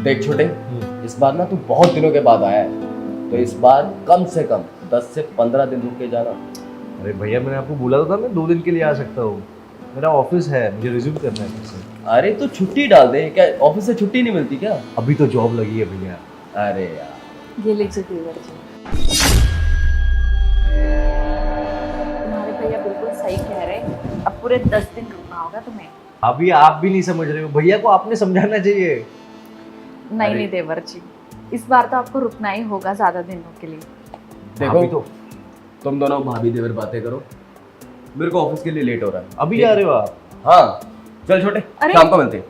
देख छोटे, इस बार ना तू बहुत दिनों के बाद आया है, तो इस बार कम से कम 10 से 15 दिन रुक के जाना। अरे भैया मैंने आपको बोला तो था मैं 2 दिन के लिए आ सकता हूँ। मेरा ऑफिस है, मुझे रिज्यूम करना है फिर से। अरे तो छुट्टी डाल दे, क्या ऑफिस से छुट्टी नहीं मिलती क्या? अभी तो जॉब लगी है भैया। अरे यार, ये लीजिए देवर जी। तुम्हारे भैया बिल्कुल सही कह रहे हैं, अब पूरे 10 दिन रुकना होगा तुम्हें। अभी आप भी नहीं समझ रहे हो, भैया को आपने समझाना चाहिए। नहीं नहीं देवर जी, इस बार तो आपको रुकना ही होगा ज्यादा दिनों के लिए। देखो तो तुम दोनों भाभी देवर बातें करो, मेरे को ऑफिस के लिए लेट हो रहा है। अभी जा रहे हो आप? हाँ चल छोटे, अरे! शाम को मिलते हैं।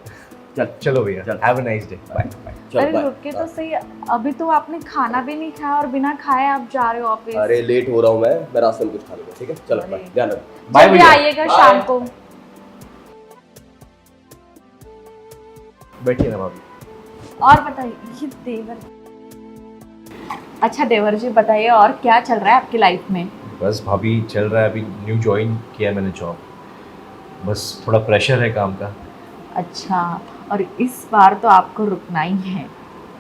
चल चलो भैया, चल। Have a nice day, bye bye. चल अरे बाय। रुके तो सही, अभी तो आपने खाना भी नहीं खाया और बिना खाए आप जा रहे हो ऑफिस। अरे लेट हो रहा हूँ मैं रास्ते में कुछ खा लूंगा, ठीक है? चलो अरे। बाय, ध्यान रखो। बाय जल्दी भैया। आइएगा शाम को। बैठिए ना भाभी। और बताइए ये देवर, अच्छा देवर जी बताइए और क्या चल रहा है आपकी लाइफ में? बस भाभी चल रहा है, अभी न्यू ज्वाइन किया है मैंने जॉब, बस थोड़ा प्रेशर है काम का। अच्छा, और इस बार तो आपको रुकना ही है,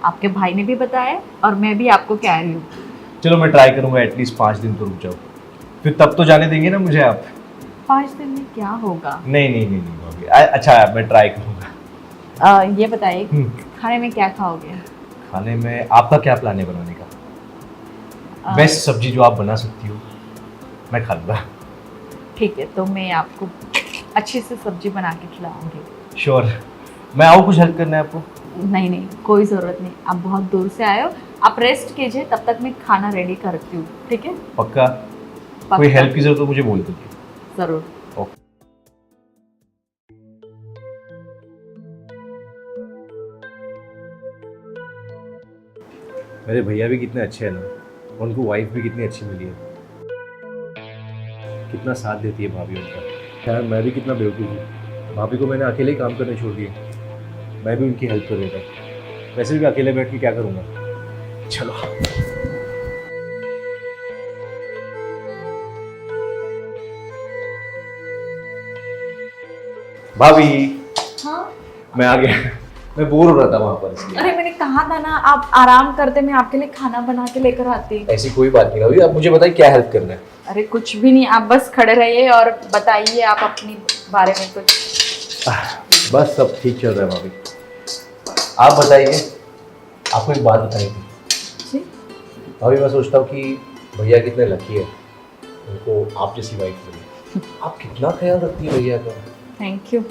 आपके भाई ने भी बताया और मैं भी आपको कह रही हूँ। चलो मैं ट्राई करूंगा, एटलीस्ट 5 दिन तो रुक जाओ, फिर तब तो जाने देंगे ना मुझे आप? 5 दिन में क्या होगा? नहीं नहीं नहीं नहीं भाभी, अच्छा मैं ट्राई करूंगा। ये बताइए खाने में क्या खाओगे? खाने में आपका क्या प्लान है बनाने का? बेस्ट सब्जी जो आप बना सकती हो मैं खा लूँगा। ठीक है, तो मैं आपको अच्छी से सब्जी बना के खिलाऊंगी। श्योर। मैं आऊँ कुछ हेल्प करना है आपको? नहीं नहीं, कोई ज़रूरत नहीं, आप बहुत दूर से आए हो, आप रेस्ट कीजिए, तब तक मैं खाना रेडी करती हूँ, ठीक है? पक्का? कोई हेल्प की जरूरत तो मुझे बोल दीजिए। ज़रूर। मेरे भैया भी कितने अच्छे हैं ना, उनको वाइफ भी कितनी अच्छी मिली है, कितना साथ देती है भाभी उनका। यार मैं भी कितना बेवकूफ़ हूँ, भाभी को मैंने अकेले ही काम करने छोड़ दिया, मैं भी उनकी हेल्प कर देता। वैसे भी अकेले बैठ के क्या करूँगा। चलो भाभी, हाँ? मैं आ गया। मैं बोर हो रहा था वहाँ पर, इसलिए। अरे मैंने कहा था ना आप आराम करते, मैं आपके लिए खाना बना के लेकर आती। ऐसी कोई बात नहीं भाभी, आप मुझे बताइए क्या हेल्प करना है। अरे कुछ भी नहीं, आप बस खड़े रहिए और बताइए आप अपनी बारे में कुछ। बस सब ठीक चल रहा है भाभी, आप बताइए। आपको एक बात बताई थी जी? भाभी, मैं सोचता हूँ कि भैया कितने लकी है, उनको आप जैसी वाइफ मिली। आप कितना ख्याल रखती है भैया का। Thank you.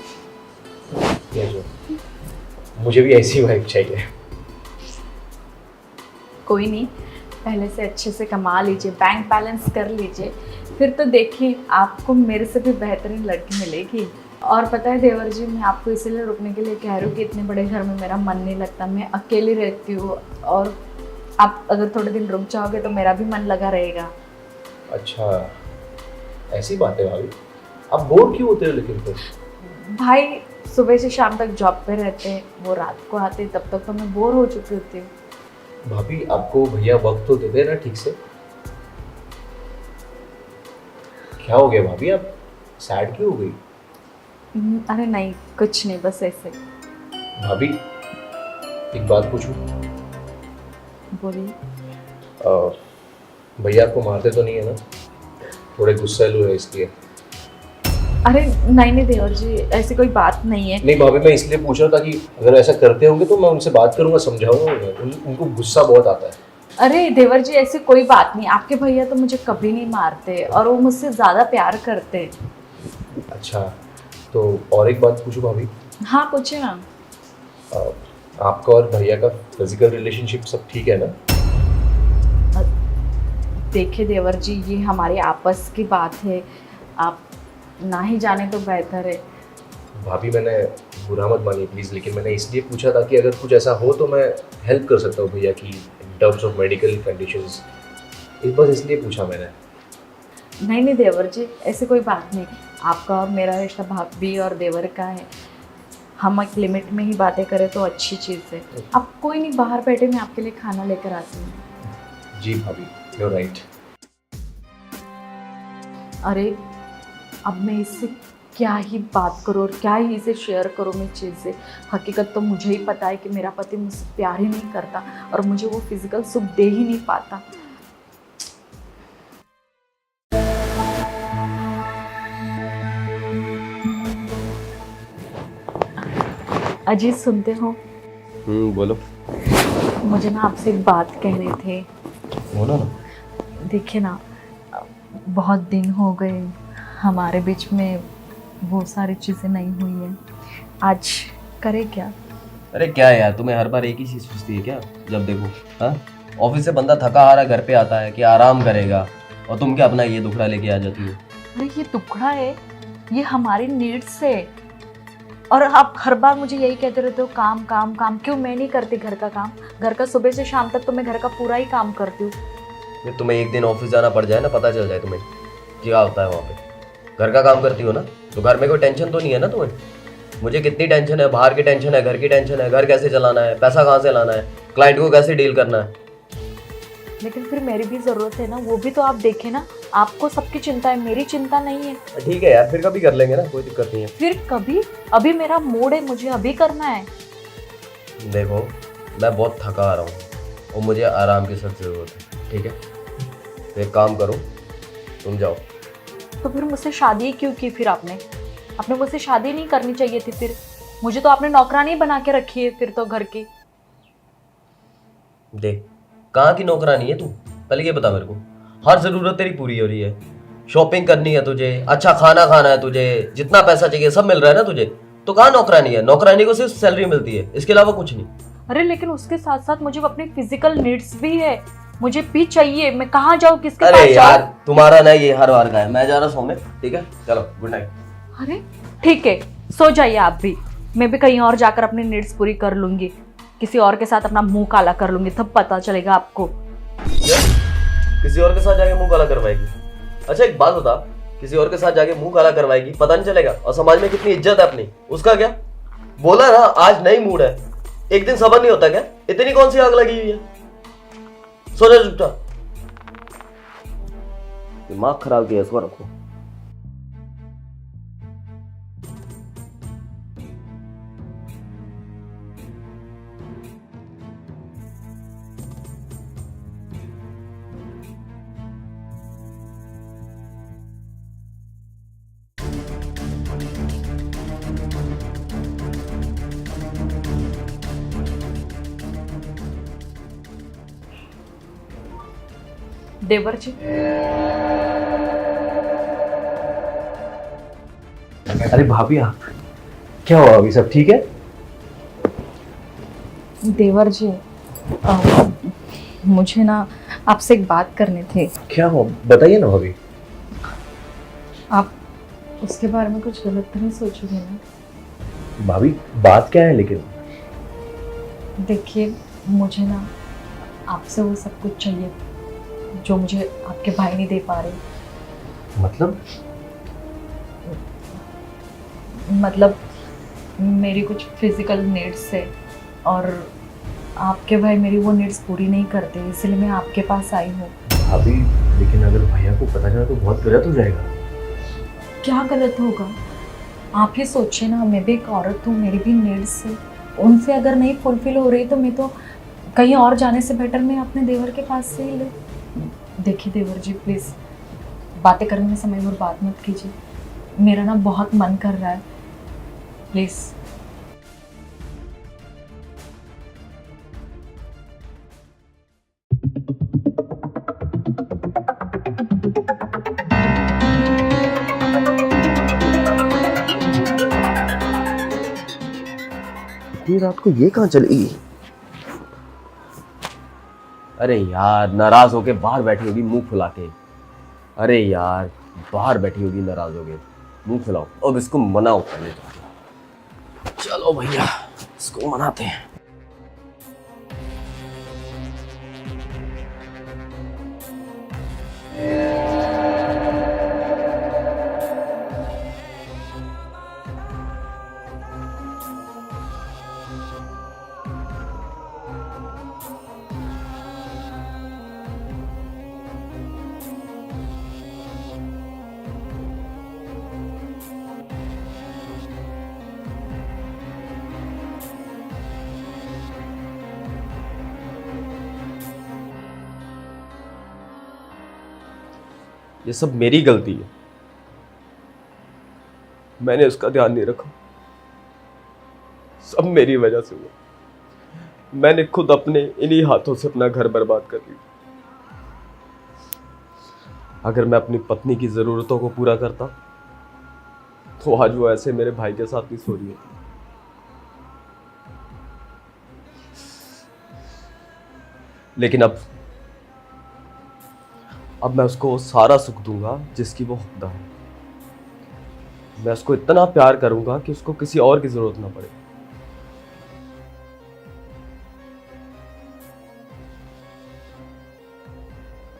ये जो मुझे भी ऐसी वाइफ चाहिए। कोई नहीं, पहले से अच्छे से कमा लीजिए, बैंक बैलेंस कर लीजिए, फिर तो देखिए आपको मेरे से भी बेहतरीन लड़की मिलेगी। और पता है देवर जी, मैं आपको इसीलिए रुकने के लिए कह रही हूँ कि इतने बड़े घर में मेरा मन नहीं लगता, मैं अकेली रहती हूँ, और आप अगर थोड़े दिन रुक जाओगे तो मेरा भी मन लगा रहेगा। अच्छा ऐसी बात है भाभी, आप बोर क्यों होते हो लेकिन फिर? भाई सुबह से शाम तक जॉब पे रहते हैं, वो रात को आते, तब तक तो मैं बोर हो चुकी होती हूँ। भाभी आपको भैया वक्त तो देते ना ठीक से। क्या हो गया भाभी, आप सैड क्यों हो गई? अरे नहीं कुछ नहीं, बस ऐसे। भाभी एक बात पूछूं? बोलिए। भैया आपको मारते तो नहीं है ना? थोड़े गुस्सैलू है इसलिए। अरे नहीं नहीं देवर जी, ऐसी कोई बात नहीं है। नहीं भाभी, मैं इसलिए पूछ रहा था कि अगर ऐसा करते होंगे तो मैं उनसे बात करूंगा, समझाऊंगा उन्हें, उनको गुस्सा बहुत आता है। अरे देवर जी ऐसी कोई बात नहीं, आपके भैया तो मुझे कभी नहीं मारते और वो मुझसे ज़्यादा प्यार करते। अच्छा, तो और एक बात पूछूं भाभी? हाँ पूछे ना। आपका और भैया का फिजिकल रिलेशनशिप सब ठीक है ना? देखिए देवर जी, ये हमारी आपस की बात है, आप ना ही जाने तो बेहतर है। भाभी मैंने बुरा मत मानिए प्लीज़, लेकिन मैंने इसलिए पूछा था कि अगर कुछ ऐसा हो तो मैं हेल्प कर सकता हूँ भैया की in terms of medical conditions. इस बस इसलिए पूछा मैंने। नहीं नहीं देवर जी, ऐसी कोई बात नहीं, आपका और मेरा रिश्ता भाभी और देवर का है, हम एक लिमिट में ही बातें करें तो अच्छी चीज़ है। अब कोई नहीं, बाहर बैठे मैं आपके लिए खाना लेकर आती हूँ। जी भाभी, यू राइट। अरे अब मैं इससे क्या ही बात करूँ और क्या ही इसे शेयर करूँ मैं चीज़ें। हकीकत तो मुझे ही पता है कि मेरा पति मुझसे प्यार ही नहीं करता और मुझे वो फिजिकल सुख दे ही नहीं पाता। अजीत सुनते हो? बोलो। मुझे ना आपसे एक बात कहने थे। बोलो ना। देखिए ना, बहुत दिन हो गए हमारे बीच में वो सारी चीज़ें नहीं हुई हैं। आज करे क्या? अरे क्या यार, तुम्हें हर बार एक ही चीज पूछती है क्या? जब देखो, हाँ, ऑफिस से बंदा थका हारा घर पे आता है कि आराम करेगा, और तुम क्या अपना ये दुखड़ा लेके आ जाती हो। अरे ये टुकड़ा है, ये हमारी नीड्स है। और आप हर बार मुझे यही कहते रहते हो काम काम काम। क्यों मैं नहीं करती घर का काम? घर का सुबह से शाम तक तो मैं घर का पूरा ही काम करती हूँ। फिर तुम्हें एक दिन ऑफिस जाना पड़ जाए ना, पता चल जाए तुम्हें क्या होता है वहाँ पे। घर का काम करती हो ना, तो घर में कोई टेंशन तो नहीं है ना तुम्हें? मुझे कितनी टेंशन है, बाहर की टेंशन है, घर की टेंशन है, घर कैसे चलाना है, पैसा कहाँ से लाना है, क्लाइंट को कैसे डील करना है। लेकिन फिर मेरी भी ज़रूरत है ना, वो भी तो आप देखें ना। आपको सबकी चिंता है, मेरी चिंता नहीं है। ठीक है यार, फिर कभी कर लेंगे ना, कोई दिक्कत नहीं है। फिर कभी? अभी मेरा मूड है, मुझे अभी करना है। देखो, मैं बहुत थका आ रहा हूँ और मुझे आराम की सख्त ज़रूरत है, ठीक है? तो एक काम करो, तुम जाओ। तो फिर मुझसे शादी क्यों की? फिर आपने मुझसे शादी नहीं करनी चाहिए थी। फिर मुझे तो आपने नौकरानी बना के रखी है फिर तो घर की। देख, कहाँ की नौकरानी है तू? पहले ये बता मेरे को। हर ज़रूरत तेरी पूरी हो रही है, शॉपिंग करनी है तुझे, अच्छा खाना खाना है तुझे, जितना पैसा चाहिए सब मिल रहा है ना तुझे, तो कहाँ नौकरानी है? नौकरानी को सिर्फ सैलरी मिलती है, इसके अलावा कुछ नहीं। अरे लेकिन उसके साथ साथ मुझे अपनी फिजिकल नीड्स भी है, मुझे भी चाहिए। मैं कहाँ जाऊँ, किसके अरे पास यार, जाऊँ? तुम्हारा ना ये हर बार का है। मैं जा रहा सोने, ठीक है? चलो, गुड नाइट। अरे ठीक है, सो जाइए आप भी। मैं भी कहीं और जाकर अपनी नीड्स पूरी कर लूंगी, किसी और के साथ अपना मुंह काला कर लूंगी, तब पता चलेगा आपको। किसी और के साथ जाके मुंह काला करवाएगी? अच्छा एक बात बता, किसी और के साथ जाके मुंह काला करवाएगी, पता नहीं चलेगा? और समाज में कितनी इज्जत है अपनी, उसका क्या? बोला ना आज नहीं मूड है, एक दिन सबर नहीं होता क्या? इतनी कौन सी आग लगी हुई है? सो जा चुपचाप। दिमाग खराब किया, इसको रखो। देवर जी, अरे भाभी आप, क्या हुआ? अभी सब ठीक है? देवर जी, मुझे ना आपसे एक बात करनी थी। क्या हुआ बताइए ना भाभी। आप उसके बारे में कुछ गलत तो नहीं सोचोगे ना? भाभी बात क्या है लेकिन? देखिए, मुझे ना आपसे वो सब कुछ चाहिए जो मुझे आपके भाई नहीं दे पा रहे। मतलब मेरी कुछ फिजिकल नीड्स है और आपके भाई मेरी वो नीड्स पूरी नहीं करते, इसलिए मैं आपके पास आई हूँ। भाभी लेकिन अगर भैया को पता चला तो बहुत गलत हो जाएगा। क्या गलत होगा? आप ही सोचिए ना, मैं भी एक औरत हूँ, मेरी भी नीड्स है। उनसे अगर नहीं फुलफिल हो रही तो मैं तो कहीं और जाने से बेटर मैं अपने देवर के पास से ही ले। देखिए देवर जी, प्लीज़ बातें करने में समय बर्बाद मत कीजिए। मेरा ना बहुत मन कर रहा है, प्लीज़। इतनी रात को ये कहाँ चली गई? अरे यार, नाराज होके बाहर बैठी होगी मुंह फुला के। अरे यार, बाहर बैठी होगी नाराज होके, मुंह फुलाओ। अब इसको मनाओ पहले तो। चलो भैया, इसको मनाते हैं। ये सब मेरी गलती है। मैंने उसका ध्यान नहीं रखा, सब मेरी वजह से हुआ। मैंने खुद अपने इन्हीं हाथों से अपना घर बर्बाद कर लिया। अगर मैं अपनी पत्नी की जरूरतों को पूरा करता तो आज वो ऐसे मेरे भाई के साथ नहीं सो रही होती। लेकिन अब मैं उसको वो सारा सुख दूंगा जिसकी वो हकदार है। मैं उसको इतना प्यार करूंगा कि उसको किसी और की जरूरत ना पड़े।